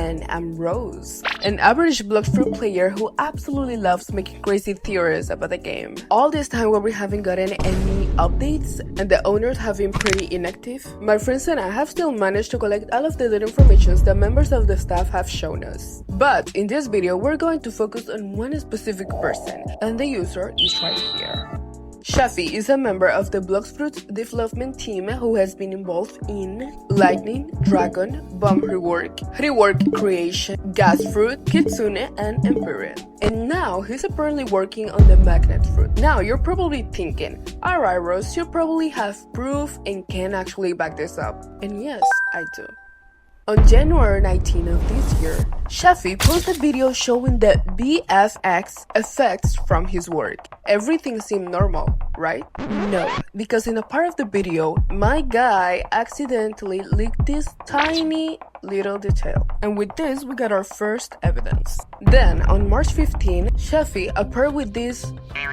and I'm Rose, an average BLOX Fruit player who absolutely loves making crazy theories about the game. All this time where we haven't gotten any updates and the owners have been pretty inactive, my friends and I have still managed to collect all of the little information that members of the staff have shown us. But in this video, we're going to focus on one specific person, and the user is right here. Shafi is a member of the BLOX Fruits development team who has been involved in Lightning, Dragon, Bomb Rework Creation, Gas Fruit, Kitsune, and Empyrean. And now he's apparently working on the Magnet Fruit. Now you're probably thinking, alright Rose, you probably have proof and can actually back this up. And yes, I do. On January 19 of this year, Shafi posted a video showing the BFX effects from his work. Everything seemed normal, right? No, because in a part of the video, my guy accidentally leaked this tiny little detail. And with this, we got our first evidence. Then, on March 15, Shafi appeared with this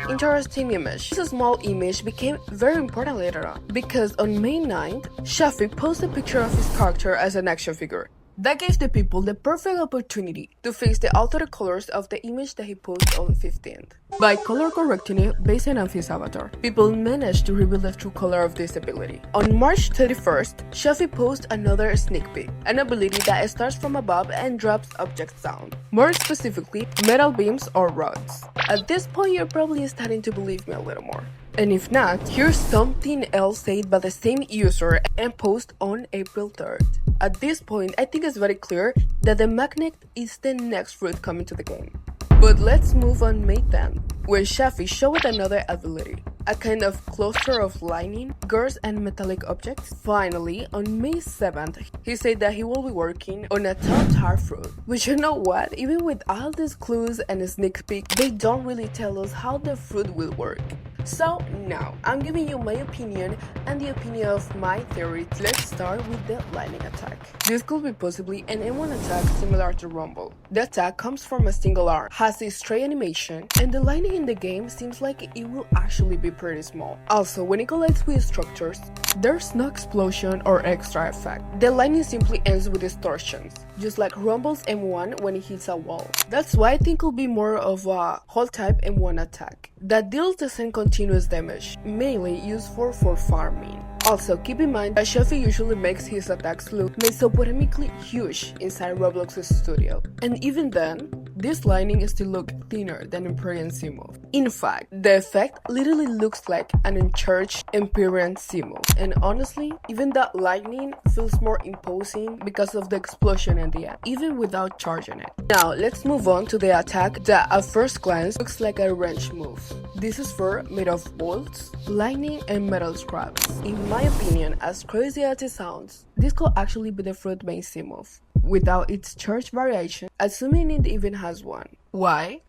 interesting image. This small image became very important later on, because on May 9th, Shafi posted a picture of his character as an action figure. That gave the people the perfect opportunity to fix the altered colors of the image that he posted on 15th. By color correcting it based on his avatar, people managed to reveal the true color of this ability. On March 31st, Shafi posted another sneak peek, an ability that starts from above and drops objects down. More specifically, metal beams or rods. At this point, you're probably starting to believe me a little more. And if not, here's something else said by the same user and posted on April 3rd. At this point, I think it's very clear that the magnet is the next fruit coming to the game. But let's move on May 10th, where Shafi showed another ability, a kind of cluster of lightning, girls and metallic objects. Finally, on May 7th, he said that he will be working on a tartar fruit. But you know what? Even with all these clues and a sneak peek, they don't really tell us how the fruit will work. So now, I'm giving you my opinion and the opinion of my theory. Let's start with the lightning attack. This could be possibly an M1 attack similar to Rumble. The attack comes from a single arm, has a stray animation, and the lightning in the game seems like it will actually be pretty small. Also, when it collides with structures, there's no explosion or extra effect. The lightning simply ends with distortions, just like Rumble's M1 when it hits a wall. That's why I think it'll be more of a hold type M1 attack that deals the same continuous damage, mainly used for farming. Also, keep in mind that Shafi usually makes his attacks look mesopotamically huge inside Roblox's studio. And even then, this lightning still looks thinner than Empyrean C-move. In fact, the effect literally looks like an unchurched Empyrean C-move. And honestly, even that lightning feels more imposing because of the explosion in the end, even without charging it. Now, let's move on to the attack that at first glance looks like a range move. This is for made of bolts, lightning, and metal scraps. In my opinion, as crazy as it sounds, this could actually be the fruit main C-move, without its charge variation, assuming it even has one. Why?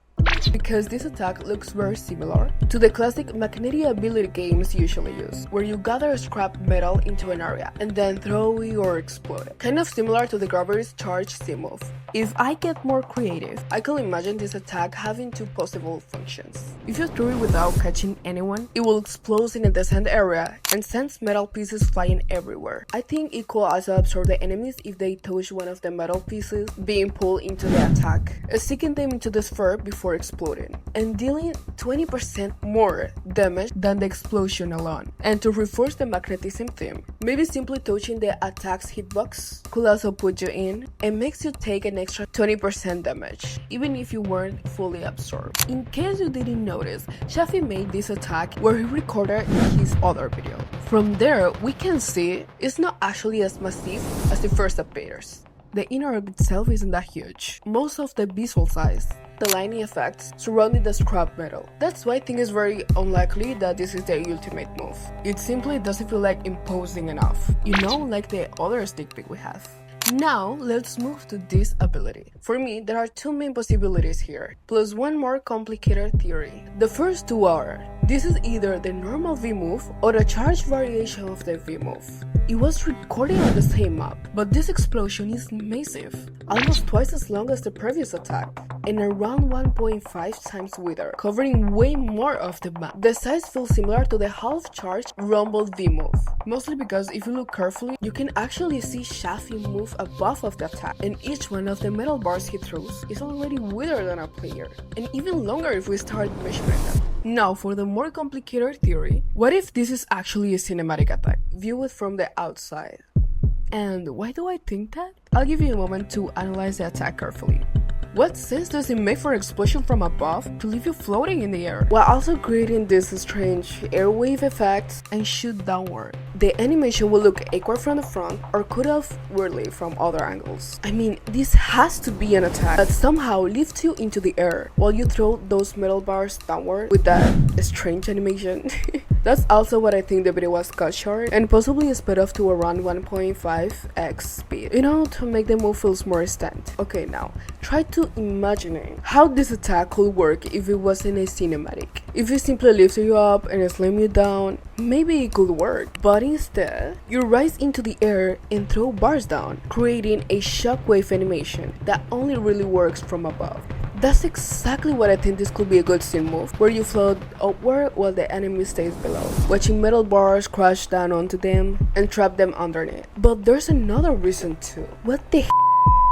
Because this attack looks very similar to the classic magnetic ability games usually use, where you gather scrap metal into an area and then throw it or explode it. Kind of similar to the gravity's charge C-move. If I get more creative, I can imagine this attack having two possible functions. If you throw it without catching anyone, it will explode in a descent area and sends metal pieces flying everywhere. I think it could also absorb the enemies if they touch one of the metal pieces being pulled into the attack, sticking them into the sphere before exploding, and dealing 20% more damage than the explosion alone. And to reinforce the magnetism theme, maybe simply touching the attack's hitbox could also put you in and makes you take an extra 20% damage, even if you weren't fully absorbed. In case you didn't notice, Shafi made this attack where he recorded his other video. From there, we can see it's not actually as massive as the first appears. The inner orb itself isn't that huge. Most of the visual size, the lightning effects surrounding the scrap metal. That's why I think it's very unlikely that this is the ultimate move. It simply doesn't feel like imposing enough, you know, like the other sneak peek we have. Now, let's move to this ability. For me, there are two main possibilities here, plus one more complicated theory. The first two are, this is either the normal V-move or a charged variation of the V-move. It was recorded on the same map, but this explosion is massive, almost twice as long as the previous attack. and around 1.5 times wider, covering way more of the map. The size feels similar to the half-charged Rumble V move, mostly because if you look carefully, you can actually see Shafi move above of the attack, and each one of the metal bars he throws is already wider than a player, and even longer if we start measuring them. Now for the more complicated theory, what if this is actually a cinematic attack? View it from the outside. And why do I think that? I'll give you a moment to analyze the attack carefully. What sense does it make for an explosion from above to leave you floating in the air, while also creating this strange airwave effect and shoot downward? The animation will look awkward from the front or cut off weirdly from other angles. I mean, this has to be an attack that somehow lifts you into the air while you throw those metal bars downward with that strange animation. That's also what I think the video was cut short and possibly sped up to around 1.5x speed, you know, to make the move feels more instant. Okay, now try to imagine how this attack could work if it wasn't a cinematic. If it simply lifts you up and slam you down, maybe it could work, but instead you rise into the air and throw bars down, creating a shockwave animation that only really works from above. That's exactly what I think this could be a good scene move, where you float upward while the enemy stays below, watching metal bars crash down onto them and trap them underneath. But there's another reason too. What the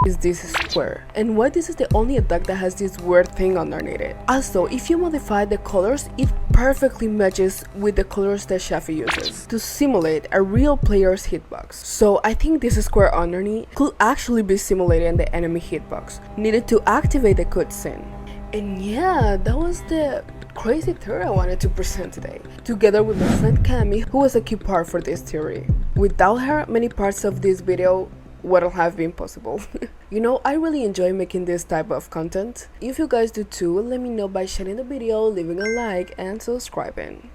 is this square, and why this is the only attack that has this weird thing underneath it? Also, if you modify the colors, it perfectly matches with the colors that Shafi uses to simulate a real player's hitbox. So I think this square underneath could actually be simulating the enemy hitbox needed to activate the cutscene. And yeah, that was the crazy theory I wanted to present today, together with my friend Cami, who was a key part for this theory. Without her, many parts of this video wouldn't have been possible. You know, I really enjoy making this type of content. If you guys do too, let me know by sharing the video, leaving a like and subscribing.